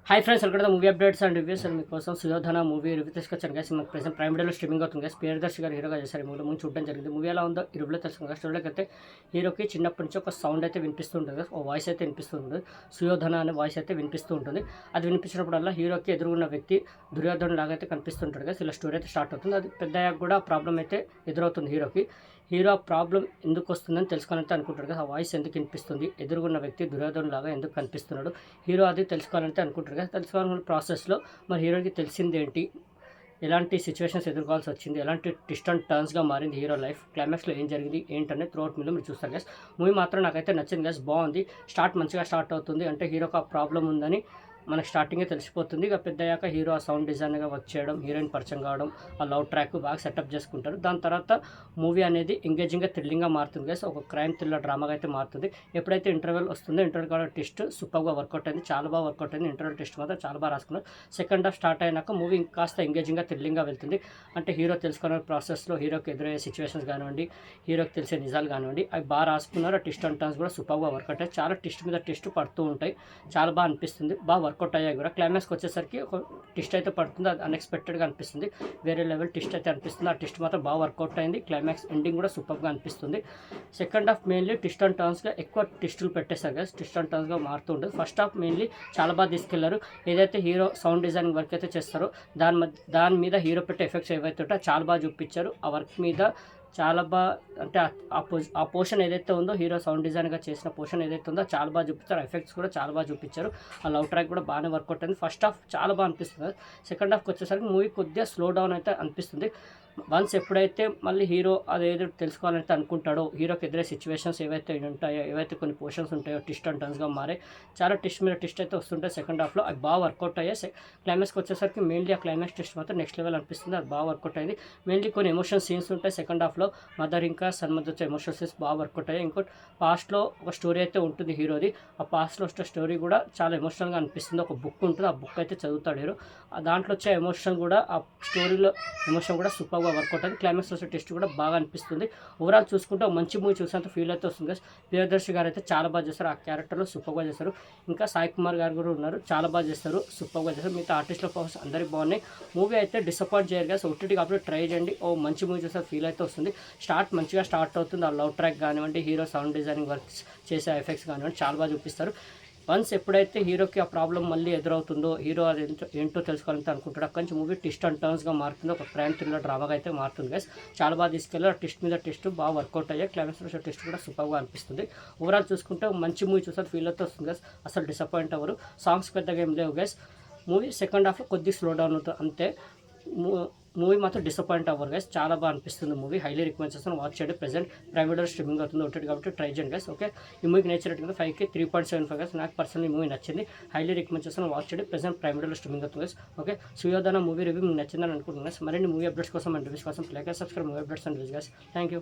Hi friends, welcome to movie updates and reviews. And మీకోసం Suyodhana movie review తీసుకొచ్చాను guys. మనకు present prime వీడియోలో streaming అవుతుంది గైస్. ప్రియదర్శి గారు హీరోగా చేశారు. ఈ మూవీ ముందు చూడడం జరిగింది. మూవీ ఎలా ఉందో ఈ రివ్యూలో తెలుసుకుందాం. స్టోరీలోకి అయితే హీరోకి చిన్నప్పటి నుంచి ఒక సౌండ్ అయితే వినిపిస్తూ ఉంటుంది, ఒక వాయిస్ అయితే వినిపిస్తూ ఉంటుంది. సుయోధన అనే వాయిస్ అయితే వినిపిస్తూ ఉంటుంది. అది వినిపించినప్పుడల్లా హీరోకి ఎదురున్న వ్యక్తి దుర్యోధన లాగా అయితే కనిపిస్తుంటాడు గైస్. ఇలా స్టోరీ అయితే స్టార్ట్ అవుతుంది. అది పెద్దయ్యాక కూడా ప్రాబ్లం అయితే ఎదురవుతుంది హీరోకి. హీరో ఆ ప్రాబ్లం ఎందుకు వస్తుందని తెలుసుకోవాలంటే అనుకుంటాడు కదా, ఆ వాయిస్ ఎందుకు వినిపిస్తుంది, ఎదురుగున్న వ్యక్తి దుర్యోధన లాగా ఎందుకు కనిపిస్తున్నాడు, హీరో అది తెలుసుకోవాలంటే అనుకుంటాడు కదా. తెలుసుకోవాలన్న ప్రాసెస్లో మరి హీరోకి తెలిసింది ఏంటి, ఎలాంటి సిచ్యువేషన్స్ ఎదుర్కోవాల్సి వచ్చింది, ఎలాంటి ట్విస్ట్ అండ్ టర్న్స్గా మారింది హీరో లైఫ్, క్లైమాక్స్లో ఏం జరిగింది ఏంటనే త్రూఅవుట్ మీలో మీరు చూస్తారు గైస్. మూవీ మాత్రం నాకైతే నచ్చింది గైస్. బాగుంది. మంచిగా స్టార్ట్ అవుతుంది. అంటే హీరోకి ఆ ప్రాబ్లం ఉందని మనకు స్టార్టింగే తెలిసిపోతుంది. ఇక పెద్ద అయ్యాక హీరో ఆ సౌండ్ డిజైనర్గా వచ్చేయడం, హీరోయిన్ పరిచయం కావడం, ఆ లవ్ ట్రాక్ బాగా సెటప్ చేసుకుంటారు. దాని తర్వాత మూవీ అనేది ఎంగేజింగ్గా థ్రిల్లింగ్గా మారుతుంది గైస్. ఒక క్రైమ్ థ్రిల్లర్ డ్రామాగా అయితే మారుతుంది. ఎప్పుడైతే ఇంటర్వెల్ వస్తుందో ఇంటర్వెల్ కూడా టెస్ట్ సూపర్గా వర్కౌట్ అయింది. చాలా బాగా వర్కౌట్ అయింది. ఇంటర్వెల్ టెస్ట్ మాత్రం చాలా బాగా రాసుకున్నారు. సెకండ్ హాఫ్ స్టార్ట్ అయినాక మూవీ కాస్త ఎంగేజింగ్గా థ్రిల్లింగ్గా వెళ్తుంది. అంటే హీరో తెలుసుకునే ప్రాసెస్లో హీరోకి ఎదురయ్యే సిచ్యువేషన్స్ కానివ్వండి, హీరోకి తెలిసే నిజాలు కానివ్వండి, అవి బాగా రాసుకున్నారు. ఆ ట్విస్ట్ అండ్ టర్న్స్ కూడా సూపర్గా వర్కౌట్ అయ్యాయి. చాలా ట్విస్ట్ మీద ట్విస్ట్ పడుతూ ఉంటాయి. చాలా బాగా అనిపిస్తుంది. బాగా వర్కౌట్ అయ్యాయి కూడా. క్లైమాక్స్కి వచ్చేసరికి ఒక ట్విస్ట్ అయితే పడుతుంది. అది అన్ఎక్స్పెక్టెడ్గా అనిపిస్తుంది. వేరే లెవెల్ ట్విస్ట్ అయితే అనిపిస్తుంది. ఆ ట్విస్ట్ మాత్రం బాగా వర్కౌట్ అయింది. క్లైమాక్స్ ఎండింగ్ కూడా సూపర్గా అనిపిస్తుంది. Second half mainly twist and టర్న్స్గా ఎక్కువ ట్విస్టులు పెట్టేశారు కదా, ట్విస్ట్ అండ్ టర్న్స్గా మారుతూ ఉంటుంది. ఫస్ట్ హాఫ్ మెయిన్లీ చాలా బాగా తీసుకెళ్లారు. ఏదైతే హీరో సౌండ్ డిజైనింగ్ వర్క్ అయితే చేస్తారో దాని మీద హీరో పెట్టే ఎఫెక్ట్స్ ఏవైతే ఉంటాయో చాలా బాగా చూపించారు. ఆ వర్క్ మీద చాలా బాగా, అంటే ఆ పోర్షన్ ఏదైతే ఉందో హీరో సౌండ్ డిజైన్గా చేసిన పోర్షన్ ఏదైతే ఉందో చాలా బాగా చూపించారు. ఎఫెక్ట్స్ కూడా చాలా బాగా చూపించారు. ఆ లవ్ ట్రాక్ కూడా బాగానే వర్కౌట్ అయింది. ఫస్ట్ హాఫ్ చాలా బాగా అనిపిస్తుంది. సెకండ్ హాఫ్కి వచ్చేసరికి మూవీ కొద్దిగా స్లో డౌన్ అయితే అనిపిస్తుంది. వన్స్ ఎప్పుడైతే మళ్ళీ హీరో అదేదో తెలుసుకోవాలంటే అనుకుంటాడో, హీరోకి ఎదురే సిచ్యువేషన్స్ ఏవైతే ఉంటాయో, ఏవైతే కొన్ని పోర్షన్స్ ఉంటాయో ట్విస్ట్ అండ్ టర్న్స్గా మారే చాలా ట్విస్ట్ మీద ట్విస్ట్ అయితే వస్తుంటాయి సెకండ్ హాఫ్లో. అది బాగా వర్కౌట్ అయ్యాయి. క్లైమాక్స్కి వచ్చేసరికి మెయిన్లీ ఆ క్లైమాక్స్ ట్విస్ట్ మాత్రం నెక్స్ట్ లెవెల్ అనిపిస్తుంది. అది బాగా వర్కౌట్ అయింది. మెయిన్లీ కొన్ని ఎమోషనల్ సీన్స్ ఉంటాయి సెకండ్ హాఫ్లో. మదర్ ఇంకా సన్ మధ్య వచ్చే ఎమోషనల్ సీన్స్ బాగా వర్కౌట్ అయ్యాయి. ఇంకోటి పాస్ట్లో ఒక స్టోరీ అయితే ఉంటుంది హీరోది. ఆ పాస్ట్లో వచ్చే స్టోరీ కూడా చాలా ఎమోషనల్గా అనిపిస్తుంది. ఒక బుక్ ఉంటుంది, ఆ బుక్ అయితే చదువుతాడు హీరో. దాంట్లో వచ్చే ఎమోషన్ కూడా, ఆ స్టోరీలో ఎమోషన్ కూడా సూపర్గా వర్కౌట్ అయింది. క్లైమాక్స్ వచ్చే టెస్ట్ కూడా బాగా అనిపిస్తుంది. ఓవరాల్ చూసుకుంటే మంచి మూవీ చూసినంత ఫీల్ అయితే వస్తుంది. ప్రియదర్శి గారు అయితే చాలా బాగా చేస్తారు. ఆ క్యారెక్టర్లో సూపర్గా చేస్తారు. ఇంకా సాయి కుమార్ గారు కూడా ఉన్నారు, చాలా బాగా చేస్తారు, సూపర్గా చేస్తారు. మిగతా ఆర్టిస్టుల పర్ఫార్మెన్స్ అందరికీ బాగున్నాయి. మూవీ అయితే డిసప్పాయింట్ చేయరు కదా. ఓటీటీ కాబట్టి ట్రై చేయండి. మంచి మూవీ చూస్తే ఫీల్ అయితే వస్తుంది. మంచిగా స్టార్ట్ అవుతుంది. ఆ లవ్ ట్రాక్ కానివ్వండి, హీరో సౌండ్ డిజైనింగ్ వర్క్స్ చేసే ఎఫెక్ట్స్ కానివ్వండి చాలా బాగా చూపిస్తారు. వన్స్ ఎప్పుడైతే హీరోకి ఆ ప్రాబ్లం మళ్ళీ ఎదురవుతుందో, హీరో అది ఏంటో తెలుసుకోవాలంటే అనుకుంటాడు, అక్కడి నుంచి మూవీ ట్విస్ట్ అండ్ టర్న్స్గా మారుతుంది. ఒక క్రైమ్ థ్రిల్లర్ డ్రామాగా అయితే మారుతుంది గైస్. చాలా బాగా తీసుకెళ్ళారు. ట్విస్ట్ మీద ట్విస్ట్ బాగా వర్కౌట్ అయ్యాయి. క్లైమాక్స్ వచ్చే ట్విస్ట్ కూడా సూపర్గా అనిపిస్తుంది. ఓవరాల్ చూసుకుంటే మంచి మూవీ చూస్తే ఫీల్ అయితే వస్తుంది గైస్. అసలు డిసప్పాయింట్ అవ్వరు. సాంగ్స్ పెద్దగా ఏం లేవు గైస్. మూవీ సెకండ్ హాఫ్లో కొద్దిగా స్లో డౌన్ అవుతుంది అంతే. మూవీ మాత్రం డిసప్పాయింట్ అవ్వరు గైస్. చాలా బాగా అనిపిస్తుంది మూవీ. హైలీ రికమెండ్ చేస్తాను. వాచ్ చేయండి. ప్రెసెంట్ ప్రైమ్ వీడియో స్ట్రీమింగ్ అవుతుంది ఒకటి కాబట్టి ట్రై చేయండి గైస్. ఓకే, ఈ మూవీకి నేర్చేటట్టుగా 5కి 3.75 గైస్. నాకు పర్సనల్ మూవీ నచ్చింది. హైలీ రికమెండ్ చేస్తాను. వాచ్ చేయండి. ప్రెసెంట్ ప్రైమ్ వీడియోలో స్ట్రీమింగ్ అవుతుంది guys. Okay, Suyodhana movie review మీకు నచ్చిందని అనుకుంటున్నాను గైస్. మరిన్ని మూవీ అప్డేట్స్ కోసం అండ్ రివ్యూస్ కోసం like subscribe movie updates and reviews guys. Thank you.